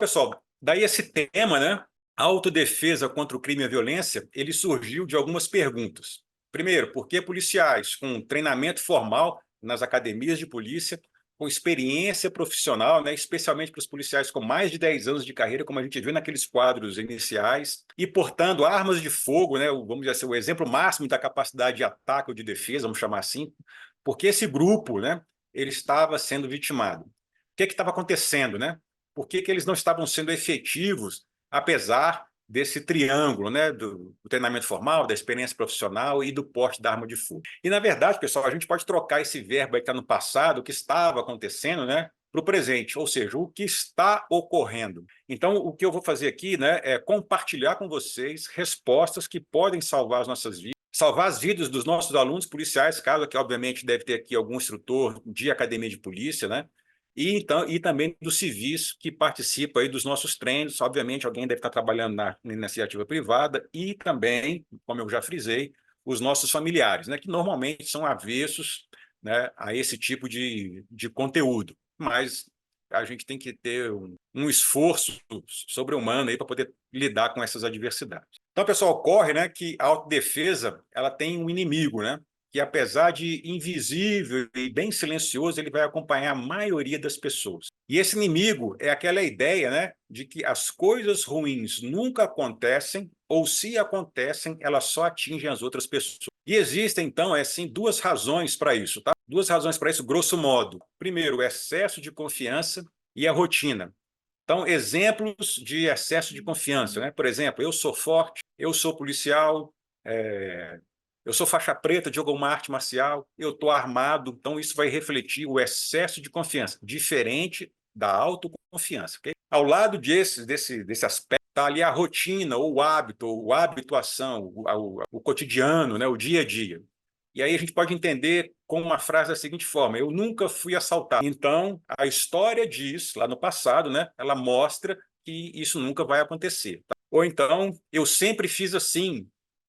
Pessoal, daí esse tema, né, autodefesa contra o crime e a violência, ele surgiu de algumas perguntas. Primeiro, por que policiais com treinamento formal nas academias de polícia, com experiência profissional, né, especialmente para os policiais com mais de 10 anos de carreira, como a gente viu naqueles quadros iniciais, e portando armas de fogo, né, vamos dizer assim, o exemplo máximo da capacidade de ataque ou de defesa, vamos chamar assim, porque esse grupo, né, ele estava sendo vitimado. O que estava acontecendo, né? Por que eles não estavam sendo efetivos, apesar desse triângulo, né, do treinamento formal, da experiência profissional e do porte da arma de fogo. E, na verdade, pessoal, a gente pode trocar esse verbo aí que está no passado, o que estava acontecendo, né, para o presente, ou seja, o que está ocorrendo. Então, o que eu vou fazer aqui, né, é compartilhar com vocês respostas que podem salvar as nossas vidas, salvar as vidas dos nossos alunos policiais, caso que, obviamente, deve ter aqui algum instrutor de academia de polícia, né, e também dos civis que participam aí dos nossos treinos. Obviamente, alguém deve estar trabalhando na iniciativa privada e também, como eu já frisei, os nossos familiares, né, que normalmente são avessos, né, a esse tipo de conteúdo. Mas a gente tem que ter um esforço sobre-humano para poder lidar com essas adversidades. Então, pessoal, ocorre, né, que a autodefesa ela tem um inimigo, né? Que apesar de invisível e bem silencioso, ele vai acompanhar a maioria das pessoas. E esse inimigo é aquela ideia, né, de que as coisas ruins nunca acontecem, ou se acontecem, elas só atingem as outras pessoas. E existem, então, assim, duas razões para isso, tá? Duas razões para isso, grosso modo. Primeiro, o excesso de confiança e a rotina. Então, exemplos de excesso de confiança, né? Por exemplo, eu sou forte, eu sou policial, eu sou faixa preta de alguma arte marcial, eu estou armado, então isso vai refletir o excesso de confiança, diferente da autoconfiança. Okay? Ao lado desse aspecto, está ali a rotina, ou o hábito, a ação, o cotidiano, né, o dia a dia. E aí a gente pode entender com uma frase da seguinte forma: eu nunca fui assaltado. Então, a história diz, lá no passado, né, ela mostra que isso nunca vai acontecer. Tá? Ou então, eu sempre fiz assim,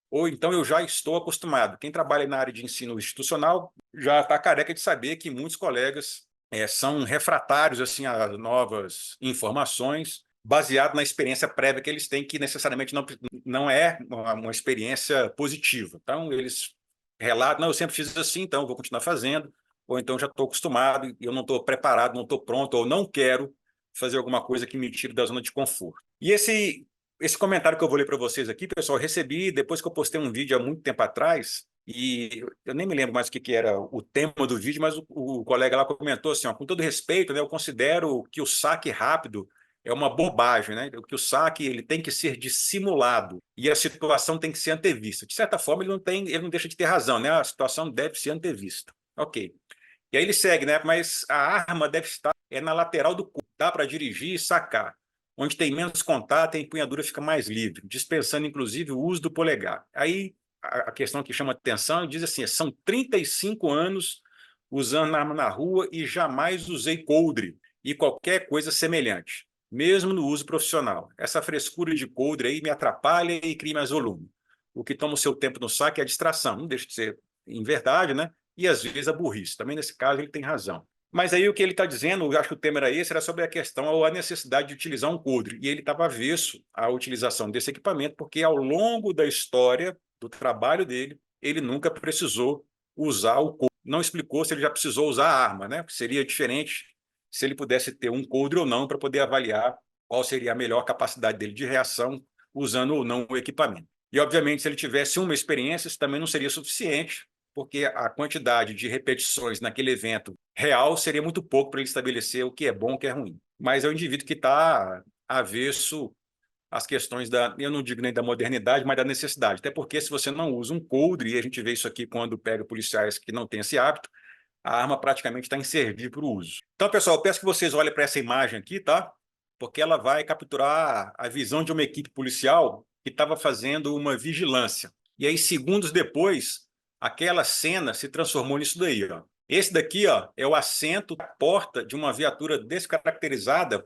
ou então eu já estou acostumado. Quem trabalha na área de ensino institucional já está careca de saber que muitos colegas são refratários assim, a novas informações, baseado na experiência prévia que eles têm, que necessariamente não é uma experiência positiva. Então, eles relatam, não, eu sempre fiz assim, então eu vou continuar fazendo, ou então já estou acostumado, e eu não estou preparado, não estou pronto, ou não quero fazer alguma coisa que me tire da zona de conforto. E esse comentário que eu vou ler para vocês aqui, pessoal, eu recebi depois que eu postei um vídeo há muito tempo atrás, e eu nem me lembro mais o que era o tema do vídeo, mas o colega lá comentou assim, ó, com todo respeito, né, eu considero que o saque rápido é uma bobagem, né? Que o saque ele tem que ser dissimulado e a situação tem que ser antevista. De certa forma, ele não deixa de ter razão, né? A situação deve ser antevista. Ok. E aí ele segue, né? Mas a arma deve estar na lateral do corpo, dá para dirigir e sacar. Onde tem menos contato, a empunhadura fica mais livre, dispensando inclusive o uso do polegar. Aí a questão que chama atenção diz assim: são 35 anos usando arma na rua e jamais usei coldre e qualquer coisa semelhante, mesmo no uso profissional. Essa frescura de coldre aí me atrapalha e cria mais volume. O que toma o seu tempo no saque é a distração, não deixa de ser em verdade, né? E às vezes a burrice. Também nesse caso ele tem razão. Mas aí o que ele está dizendo, eu acho que o tema era esse, era sobre a questão ou a necessidade de utilizar um coldre. E ele estava avesso à utilização desse equipamento, porque ao longo da história do trabalho dele, ele nunca precisou usar o coldre. Não explicou se ele já precisou usar a arma, né? Seria diferente se ele pudesse ter um coldre ou não para poder avaliar qual seria a melhor capacidade dele de reação usando ou não o equipamento. E, obviamente, se ele tivesse uma experiência, isso também não seria suficiente, porque a quantidade de repetições naquele evento real seria muito pouco para ele estabelecer o que é bom e o que é ruim. Mas é um indivíduo que está avesso às questões eu não digo nem da modernidade, mas da necessidade. Até porque se você não usa um coldre, e a gente vê isso aqui quando pega policiais que não têm esse hábito, a arma praticamente está inservível para o uso. Então, pessoal, eu peço que vocês olhem para essa imagem aqui, tá? Porque ela vai capturar a visão de uma equipe policial que estava fazendo uma vigilância. E aí, segundos depois, aquela cena se transformou nisso daí, ó. Esse daqui, ó, é o assento da porta de uma viatura descaracterizada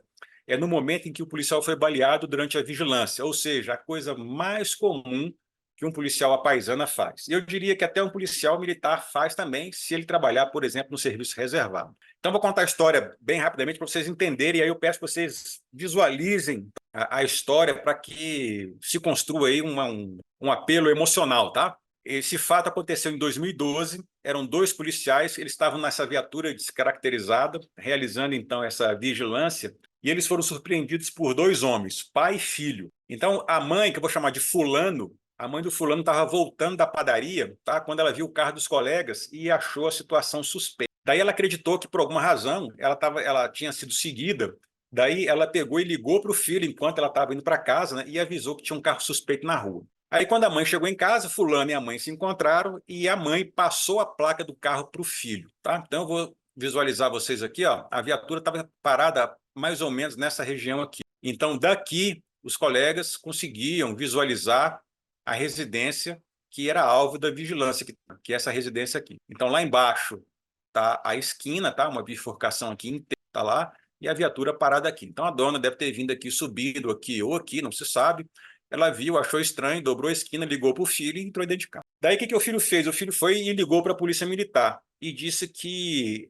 no momento em que o policial foi baleado durante a vigilância. Ou seja, a coisa mais comum que um policial à paisana faz. E eu diria que até um policial militar faz também, se ele trabalhar, por exemplo, no serviço reservado. Então, vou contar a história bem rapidamente para vocês entenderem, e aí eu peço que vocês visualizem a história para que se construa aí um apelo emocional, tá? Esse fato aconteceu em 2012, eram 2 policiais, eles estavam nessa viatura descaracterizada, realizando então essa vigilância, e eles foram surpreendidos por 2 homens, pai e filho. Então, a mãe, que eu vou chamar de fulano, a mãe do fulano estava voltando da padaria, tá? Quando ela viu o carro dos colegas e achou a situação suspeita. Daí ela acreditou que, por alguma razão, ela tinha sido seguida. Daí ela pegou e ligou para o filho enquanto ela estava indo para casa, né, e avisou que tinha um carro suspeito na rua. Aí, quando a mãe chegou em casa, fulano e a mãe se encontraram e a mãe passou a placa do carro para o filho. Tá? Então, eu vou visualizar vocês aqui. Ó, a viatura estava parada mais ou menos nessa região aqui. Então, daqui, os colegas conseguiam visualizar a residência que era alvo da vigilância, que é essa residência aqui. Então, lá embaixo está a esquina, tá? Uma bifurcação aqui inteira, tá lá, e a viatura parada aqui. Então, a dona deve ter vindo aqui, subido aqui ou aqui, não se sabe. Ela viu, achou estranho, dobrou a esquina, ligou para o filho e entrou dentro de casa. Daí, o que o filho fez? O filho foi e ligou para a polícia militar e disse que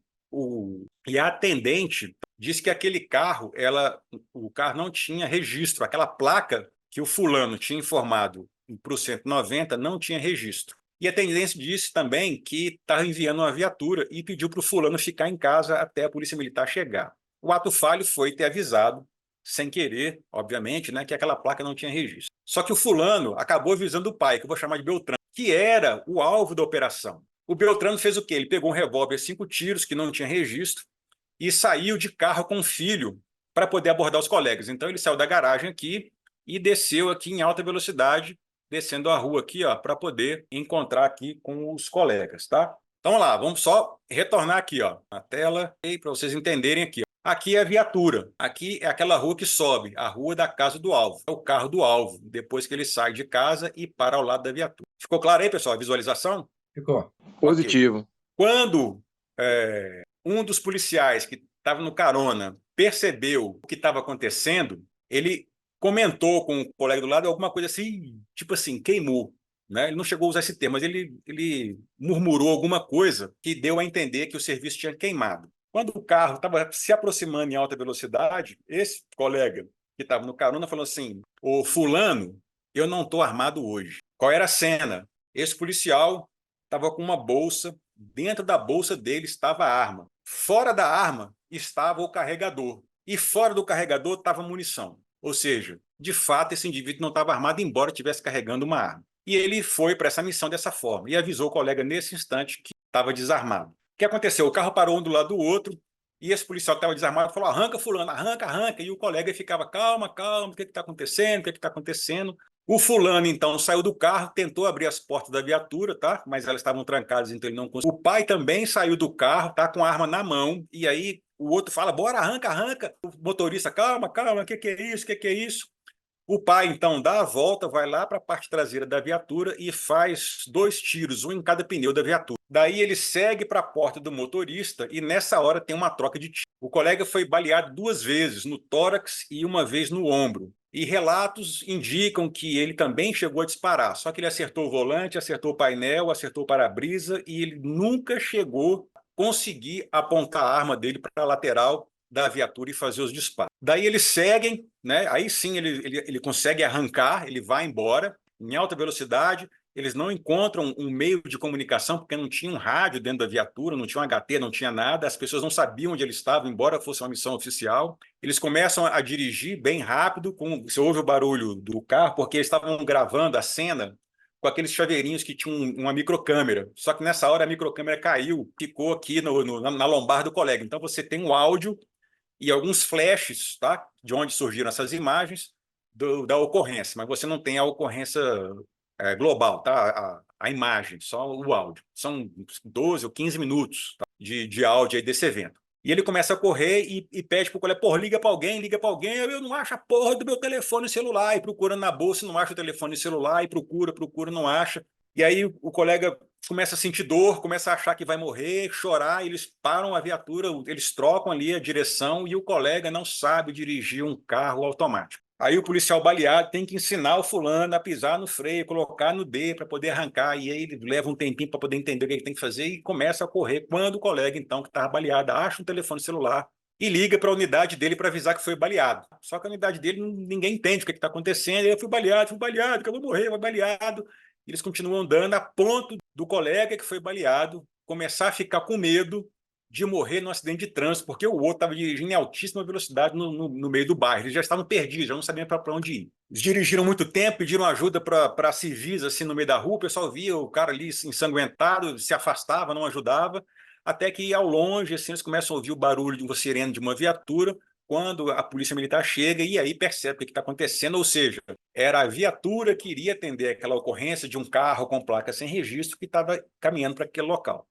a atendente disse que aquele carro, o carro não tinha registro, aquela placa que o fulano tinha informado para o 190 não tinha registro. E a atendente disse também que estava enviando uma viatura e pediu para o fulano ficar em casa até a polícia militar chegar. O ato falho foi ter avisado, sem querer, obviamente, né, que aquela placa não tinha registro. Só que o fulano acabou avisando o pai, que eu vou chamar de Beltrano, que era o alvo da operação. O Beltrano fez o quê? Ele pegou um revólver 5 tiros, que não tinha registro, e saiu de carro com o filho para poder abordar os colegas. Então ele saiu da garagem aqui e desceu aqui em alta velocidade, descendo a rua aqui, ó, para poder encontrar aqui com os colegas, tá? Então vamos lá, vamos só retornar aqui, ó, na tela, para vocês entenderem aqui. Aqui é a viatura, aqui é aquela rua que sobe, a rua da casa do alvo. É o carro do alvo, depois que ele sai de casa e para ao lado da viatura. Ficou claro aí, pessoal, a visualização? Ficou. Positivo. Okay. Quando um dos policiais que estava no carona percebeu o que estava acontecendo, ele comentou com o colega do lado alguma coisa assim, tipo assim, queimou. Né? Ele não chegou a usar esse termo, mas ele murmurou alguma coisa que deu a entender que o serviço tinha queimado. Quando o carro estava se aproximando em alta velocidade, esse colega que estava no carona falou assim: ô fulano, eu não estou armado hoje. Qual era a cena? Esse policial estava com uma bolsa, dentro da bolsa dele estava a arma. Fora da arma estava o carregador. E fora do carregador estava munição. Ou seja, de fato, esse indivíduo não estava armado, embora estivesse carregando uma arma. E ele foi para essa missão dessa forma e avisou o colega nesse instante que estava desarmado. O que aconteceu? O carro parou um do lado do outro e esse policial que estava desarmado falou: arranca fulano, arranca, arranca. E o colega ficava: calma, calma, o que está acontecendo? O que está acontecendo? O fulano, então, saiu do carro, tentou abrir as portas da viatura, tá? Mas elas estavam trancadas, então ele não conseguiu. O pai também saiu do carro, tá? Com a arma na mão, e aí o outro fala: bora, arranca, arranca. O motorista: calma, calma, o que é isso? O que é isso? O pai, então, dá a volta, vai lá para a parte traseira da viatura e faz 2 tiros, um em cada pneu da viatura. Daí ele segue para a porta do motorista e nessa hora tem uma troca de tiro. O colega foi baleado 2 vezes, no tórax e uma vez no ombro. E relatos indicam que ele também chegou a disparar, só que ele acertou o volante, acertou o painel, acertou o para-brisa e ele nunca chegou a conseguir apontar a arma dele para a lateral da viatura e fazer os disparos. Daí eles seguem, né? Aí sim ele consegue arrancar, ele vai embora em alta velocidade. Eles não encontram um meio de comunicação, porque não tinha um rádio dentro da viatura, não tinha um HT, não tinha nada, as pessoas não sabiam onde ele estava, embora fosse uma missão oficial. Eles começam a dirigir bem rápido, você ouve o barulho do carro, porque eles estavam gravando a cena com aqueles chaveirinhos que tinham uma microcâmera. Só que nessa hora a microcâmera caiu, ficou aqui na lombar do colega. Então você tem um áudio e alguns flashes, tá? De onde surgiram essas imagens da ocorrência, mas você não tem a ocorrência global, tá? A imagem, só o áudio. São 12 ou 15 minutos, tá? de áudio aí desse evento. E ele começa a correr e pede para o colega: porra, liga para alguém, eu não acho a porra do meu telefone celular, e procura na bolsa, não acha o telefone celular, e procura, não acha. E aí o colega começa a sentir dor, começa a achar que vai morrer, chorar, eles param a viatura, eles trocam ali a direção e o colega não sabe dirigir um carro automático. Aí o policial baleado tem que ensinar o fulano a pisar no freio, colocar no D para poder arrancar, e aí ele leva um tempinho para poder entender o que ele tem que fazer e começa a correr quando o colega, então, que estava baleado, acha um telefone celular e liga para a unidade dele para avisar que foi baleado. Só que a unidade dele, ninguém entende o que está acontecendo, eu fui baleado, que eu vou morrer, foi baleado. Eles continuam andando a ponto do colega que foi baleado começar a ficar com medo de morrer num acidente de trânsito, porque o outro estava dirigindo em altíssima velocidade no meio do bairro. Eles já estavam perdidos, já não sabiam para onde ir. Eles dirigiram muito tempo, pediram ajuda para civis assim, no meio da rua, o pessoal via o cara ali ensanguentado, se afastava, não ajudava, até que ao longe assim, eles começam a ouvir o barulho de uma sirene de uma viatura, quando a polícia militar chega e aí percebe o que está acontecendo, ou seja, era a viatura que iria atender aquela ocorrência de um carro com placa sem registro que estava caminhando para aquele local.